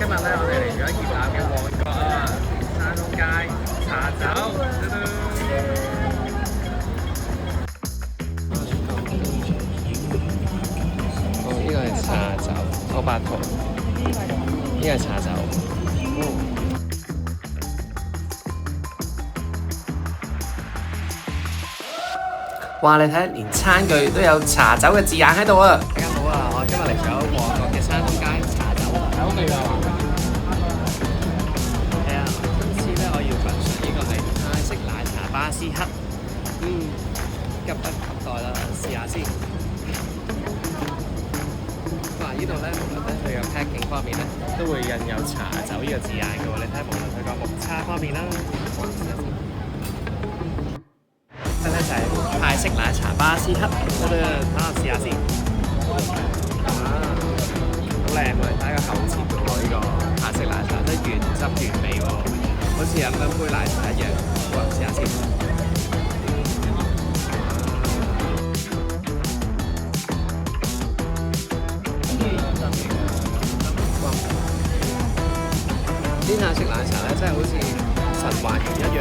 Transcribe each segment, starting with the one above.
今日咧，我哋嚟咗熱鬧嘅旺角啊，山東街茶酒。哦，呢個係茶酒，歐巴圖。呢個係茶酒。哇！你睇，連餐具都有茶酒嘅字眼喺度啊！大家好啊，我今日嚟咗旺角嘅山東街茶酒，係好味㗎嘛？係啊，今次咧我要品嚐呢個係泰式奶茶巴斯克，急不及待啦，試下先。哇！呢度咧無論咧佢嘅 packing 方面咧，都會印有茶酒呢個字眼嘅喎。你睇無論佢個木叉方面啦，呢咧就係泰式奶茶巴斯克，等我試下先。好靚喎！睇下個口切嘅喎，呢個泰式奶茶都原汁原味喎，好似飲緊杯奶茶一樣。好，試下先。哇！啲泰式奶茶咧真係好似神還原一樣。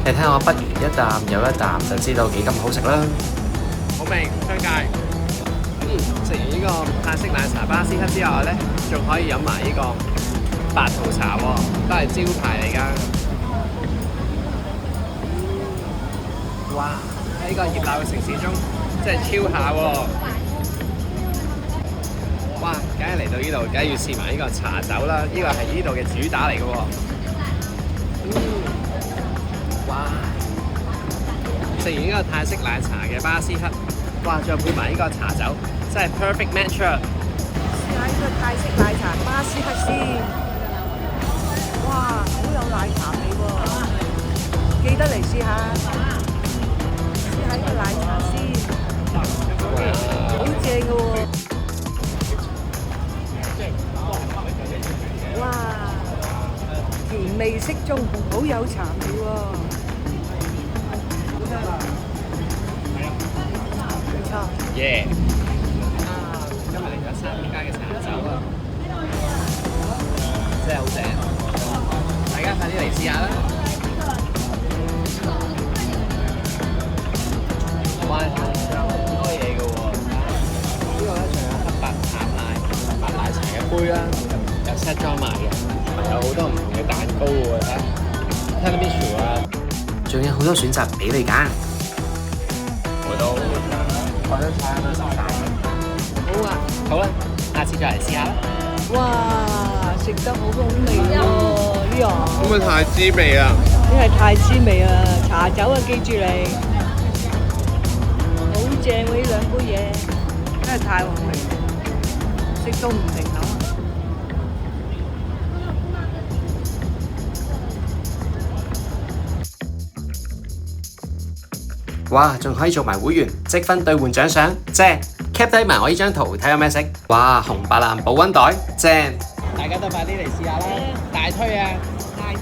你睇我不如一啖又一啖，就知道幾咁好食啦！好味，推介。食完呢個泰式奶茶巴斯克之後咧，仲可以飲埋呢個白桃茶喎，都係招牌嚟㗎。哇！喺呢個熱鬧嘅城市中，真係超下喎！哇！梗係嚟到呢度，梗係要試埋呢個茶酒啦。呢個係呢度嘅主打嚟㗎喎。哇！食完呢個泰式奶茶嘅巴斯克，哇！再配埋呢個茶酒，真係 perfect match 啊！試下呢個泰式奶茶巴斯克先，哇！好有奶茶味喎，記得嚟試下。試下呢個奶茶先，好正嘅喎！哇！甜味適中，好有茶味喎。耶！今日嚟咗山東街嘅茶酒啊，真係好正！大家快啲嚟試下啦！哇，仲有好多嘢嘅喎！呢個咧仲有黑白淡奶、白奶茶嘅杯啦，有 set 裝賣嘅，有好多唔同嘅蛋糕喎，睇下 tiramisu 啊，仲有好多選擇俾你揀。我都覺得餐都食晒。好啊，好啦，下次再嚟試下啦。哇！食得好好味喎，呢個。會唔會太滋味啊？呢係太滋味啊！茶酒啊，記住你，好正喎！呢兩杯嘢真係太好味，食到唔停口啊！哇！仲可以做埋會員，積分兌換獎賞，正！cap 低埋我呢張圖睇有咩色？哇！紅白藍保溫袋，正！大家都快啲嚟試下啦！大推啊！大推。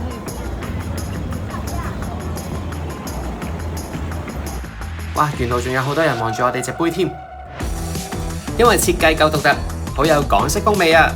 哇！原來仲有好多人望住我哋隻杯添，因為設計夠獨特，好有港式風味啊！